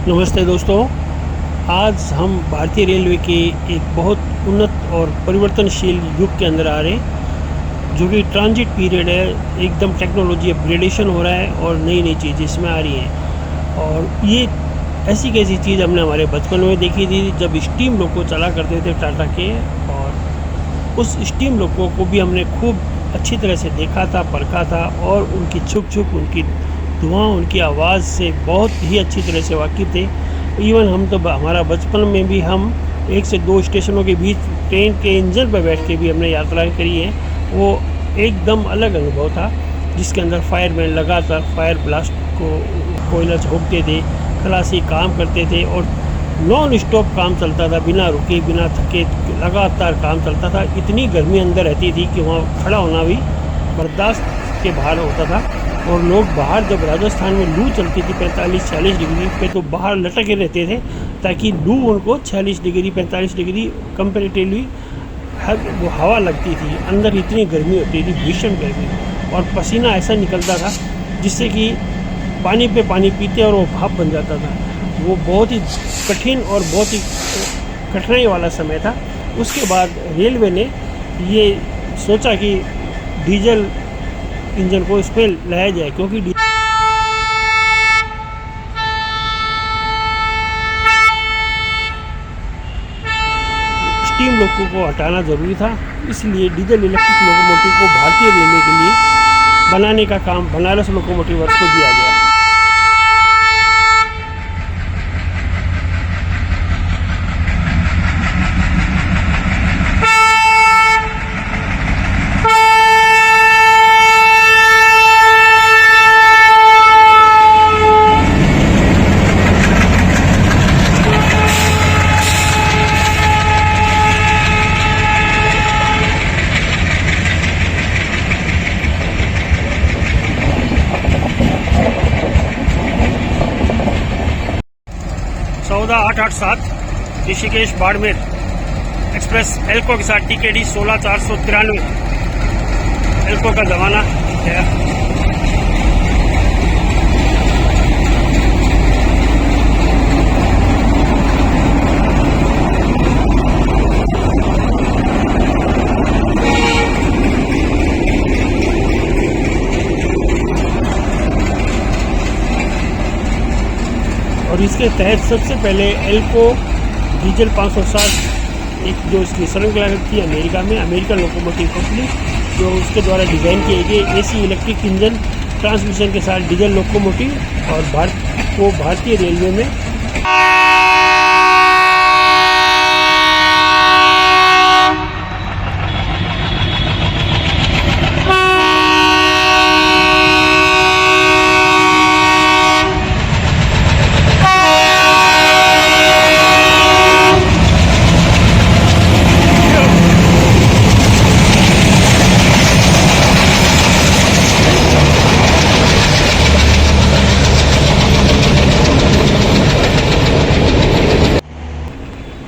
नमस्ते दोस्तों। आज हम भारतीय रेलवे के एक बहुत उन्नत और परिवर्तनशील युग के अंदर आ रहे हैं, जो कि ट्रांजिट पीरियड है। एकदम टेक्नोलॉजी अपग्रेडेशन हो रहा है और नई नई चीज़ें इसमें आ रही हैं। और ये ऐसी कैसी चीज़ हमने हमारे बचपन में देखी थी, जब स्टीम लोको चला करते थे टाटा के, और उस स्टीम लोको को भी हमने खूब अच्छी तरह से देखा था, परखा था, और उनकी छुक छुक, उनकी धुआं, उनकी आवाज़ से बहुत ही अच्छी तरह से वाकिफ़ थे। इवन हम तो हमारा बचपन में भी हम 1 से 2 स्टेशनों के बीच ट्रेन के इंजन पर बैठ के भी हमने यात्राएं करी है। वो एकदम अलग अनुभव था, जिसके अंदर फायरमैन लगातार फायर ब्लास्ट को कोयला झोंकते थे, खलासी काम करते थे, और नॉन स्टॉप काम चलता था, बिना रुके बिना थके लगातार काम चलता था। इतनी गर्मी अंदर रहती थी कि वहाँ खड़ा होना भी बर्दाश्त के बाहर होता था। और लोग बाहर, जब राजस्थान में लू चलती थी 45-46 डिग्री पे, तो बाहर लटके रहते थे, ताकि लू उनको 46 डिग्री 45 डिग्री कंपेरेटिवली वो हवा लगती थी। अंदर इतनी गर्मी होती थी, भीषण गर्मी, और पसीना ऐसा निकलता था जिससे कि पानी पे पानी पीते और वो भाप बन जाता था। वो बहुत ही कठिन और बहुत ही कठिनाई वाला समय था। उसके बाद रेलवे ने ये सोचा कि डीजल इंजन को इस पर लाया जाए, क्योंकि स्टीम लोको को हटाना ज़रूरी था। इसलिए डीजल इलेक्ट्रिक लोकोमोटिव को भारतीय रेलवे के लिए बनाने का काम बनारस लोकोमोटिव वर्क्स को दिया गया। चौदह 887 ऋषिकेश बाड़मेर एक्सप्रेस एल्को के साथ टीकेडी 16493 एल्को का जमाना है। और इसके तहत सबसे पहले एल्को डीजल 560 एक जो इसकी श्रृंखला थी अमेरिका में, अमेरिकन लोकोमोटिव कंपनी, जो उसके द्वारा डिज़ाइन किए गए एसी इलेक्ट्रिक इंजन ट्रांसमिशन के साथ डीजल लोकोमोटिव, और भारतीय रेलवे में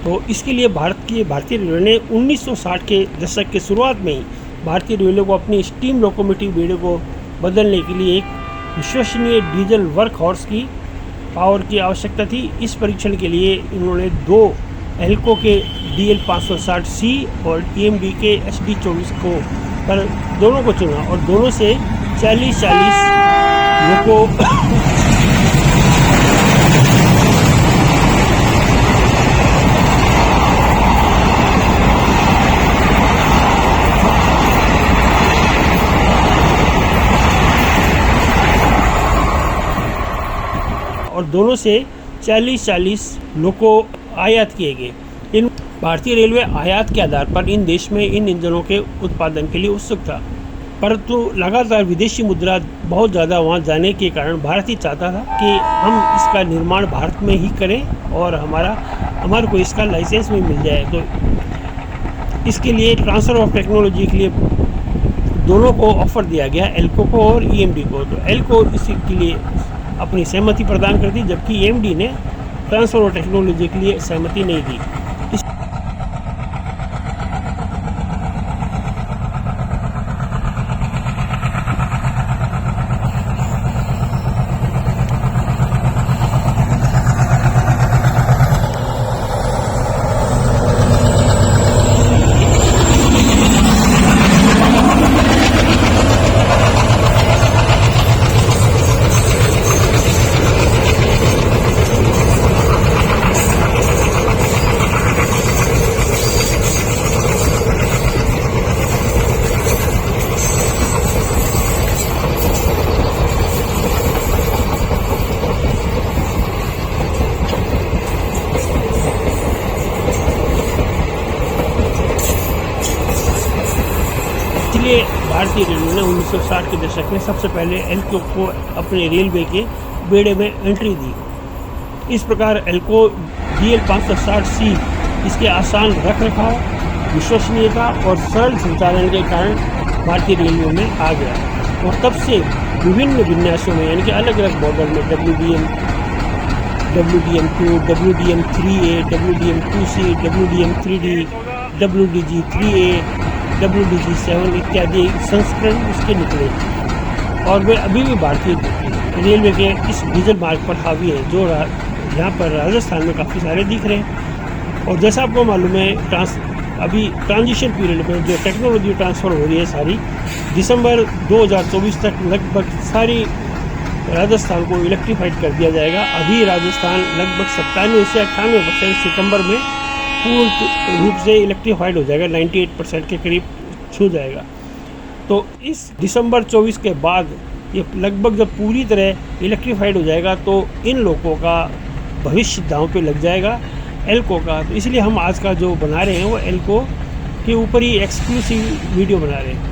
तो इसके लिए भारतीय रेलवे ने 1960 के दशक के शुरुआत में ही भारतीय रेलवे को अपनी स्टीम लोकोमोटिव बेड़े को बदलने के लिए एक विश्वसनीय डीजल वर्क हॉर्स की पावर की आवश्यकता थी। इस परीक्षण के लिए इन्होंने 2 एल्को के DL 560C और EMD के SD 24 को पर दोनों को चुना, और दोनों से 40-40 लोको और दोनों से 40-40 लोको आयात किए गए। इन भारतीय रेलवे आयात के आधार पर इन देश में इन इंजनों के उत्पादन के लिए उत्सुक था, परंतु लगातार विदेशी मुद्रा बहुत ज़्यादा वहाँ जाने के कारण भारत ही चाहता था कि हम इसका निर्माण भारत में ही करें और हमारे को इसका लाइसेंस भी मिल जाए। तो इसके लिए ट्रांसफ़र ऑफ टेक्नोलॉजी के लिए दोनों को ऑफ़र दिया गया, एल्को को और EMD को। तो एल्को इसी के लिए अपनी सहमति प्रदान कर दी, जबकि EMD ने ट्रांसफ़र ऑफ टेक्नोलॉजी के लिए सहमति नहीं दी। भारतीय रेलवे ने 1960 के दशक में सबसे पहले एल्को को अपने रेलवे के बेड़े में एंट्री दी। इस प्रकार एल्को DL 560C इसके आसान रख रखाव, विश्वसनीयता और सरल संचालन के कारण भारतीय रेलवे में आ गया और तब से विभिन्न विन्यासों में यानी कि अलग अलग मॉडल में WDM2, WDM3A, WDM2C, WDM3D, WDG3A, WDG7 इत्यादि संस्करण इसके निकले और वे अभी भी भारतीय रेलवे के इस डीजल मार्ग पर हावी है, जो यहाँ पर राजस्थान में काफ़ी सारे दिख रहे हैं। और जैसा आपको मालूम है अभी ट्रांजिशन पीरियड में जो टेक्नोलॉजी ट्रांसफ़र हो रही है सारी, दिसंबर 2024 तक लगभग सारी राजस्थान को इलेक्ट्रीफाइड कर दिया जाएगा। अभी राजस्थान लगभग 97 से 98% सितंबर में पूर्ण रूप से इलेक्ट्रीफाइड हो जाएगा, 98% के करीब छू जाएगा। तो इस दिसंबर 24 के बाद ये लगभग जब पूरी तरह इलेक्ट्रीफाइड हो जाएगा तो इन लोगों का भविष्य दांव पे लग जाएगा एल्को का। तो इसलिए हम आज का जो बना रहे हैं वो एल्को के ऊपर ही एक्सक्लूसिव वीडियो बना रहे हैं।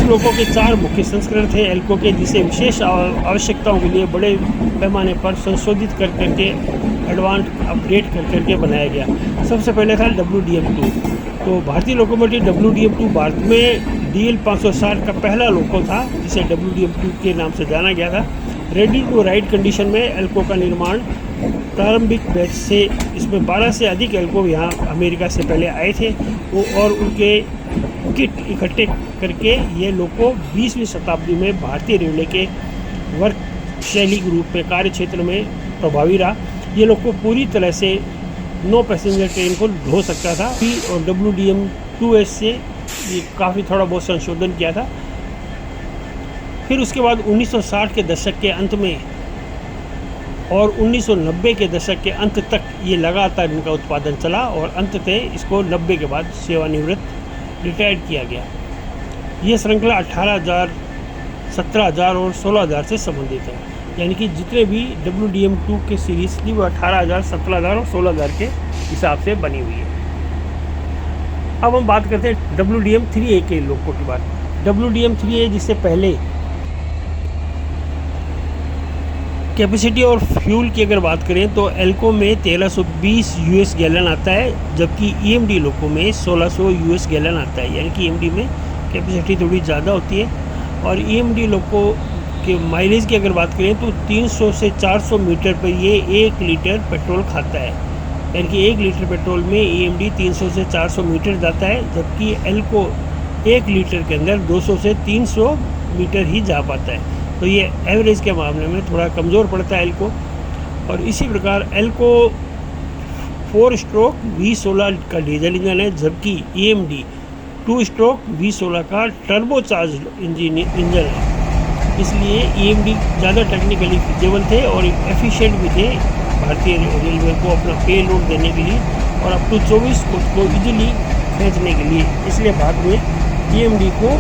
लोगों के 4 मुख्य संस्करण थे एल्को के, जिसे विशेष आवश्यकताओं के लिए बड़े पैमाने पर संशोधित कर करके एडवांस अपडेट कर करके बनाया गया। सबसे पहले था WDM2। तो भारतीय लोकोमोटिव WDM2 भारत में DL 560 का पहला लोको था जिसे WDM2 के नाम से जाना गया था। रेडी टू राइड कंडीशन में एल्को का निर्माण प्रारंभिक बैच से, इसमें 12 से अधिक एल्को यहाँ अमेरिका से पहले आए थे और उनके किट इकट्ठे करके ये लोको 20वीं शताब्दी में भारतीय रेलवे के वर्क शैली के रूप में कार्य क्षेत्र में प्रभावी रहा। ये लोको पूरी तरह से 9 पैसेंजर ट्रेन को ढो सकता था और WDM2S से ये काफ़ी थोड़ा बहुत संशोधन किया था। फिर उसके बाद 1960 के दशक के अंत में और 1990 के दशक के अंत तक ये लगातार इनका उत्पादन चला और अंततः इसको 90 के बाद सेवानिवृत्त रिटायर्ड किया गया। ये श्रृंखला 18,000, 17,000 और 16,000 से संबंधित है, यानी कि जितने भी WDM2 के सीरीज थी वो 18,000, 17,000 और 16,000 के हिसाब से बनी हुई है। अब हम बात करते हैं WDM3A के लोको की बात। WDM3A जिससे पहले कैपेसिटी और फ्यूल की अगर बात करें तो एल्को में 1320 US गैलन आता है, जबकि EMD लोको में 1600 US गैलन आता है, यानी कि EMD में कैपेसिटी थोड़ी ज़्यादा होती है। और EMD लोको के माइलेज की अगर बात करें तो 300 से 400 मीटर पर ये 1 लीटर पेट्रोल खाता है, यानी कि 1 लीटर पेट्रोल में EMD 300 से 400 मीटर जाता है, जबकि एल्को 1 लीटर के अंदर 200 से 300 मीटर ही जा पाता है। तो ये एवरेज के मामले में थोड़ा कमज़ोर पड़ता है एल्को। और इसी प्रकार एल्को 4 स्ट्रोक V16 का डीजल इंजन है, जबकि EMD 2 स्ट्रोक V16 का टर्बोचार्ज इंजन है। इसलिए EMD ज़्यादा टेक्निकली फिजिबल थे और एफिशिएंट भी थे भारतीय रेलवे को अपना पे लोड देने के लिए और अप टू 24 को इजीली खींचने के लिए। इसलिए बाद में EMD को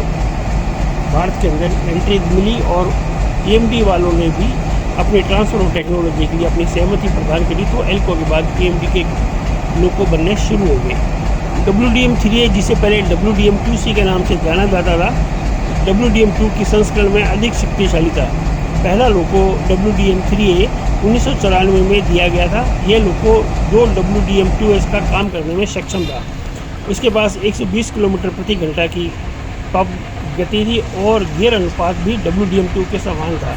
भारत के अंदर एंट्री मिली और EMD वालों ने भी अपने ट्रांसफर ऑफ टेक्नोलॉजी के लिए अपनी सहमति प्रदान करी, तो एल्को के बाद EMD के लोको बनने शुरू हो गए। WDM3A जिसे पहले WDM2C के नाम से जाना जाता था, WDM2 की संस्करण में अधिक शक्तिशाली था। पहला लोको WDM3A 1994 में दिया गया था। यह लोको 2 WDM2S का काम करने में सक्षम था। उसके पास 120 किलोमीटर प्रति घंटा की टॉप गति थी और गियर अनुपात भी WDM2 के समान था।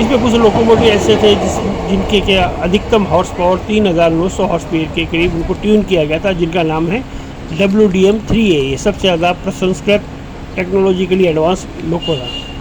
इसमें कुछ लोकोमोटिव ऐसे थे जिनके क्या अधिकतम हॉर्स पावर 3900 हॉर्स पावर के करीब उनको ट्यून किया गया था, जिनका नाम है WDM3A। ये सबसे ज़्यादा प्रसंस्कृत टेक्नोलॉजिकली एडवांस लोको था।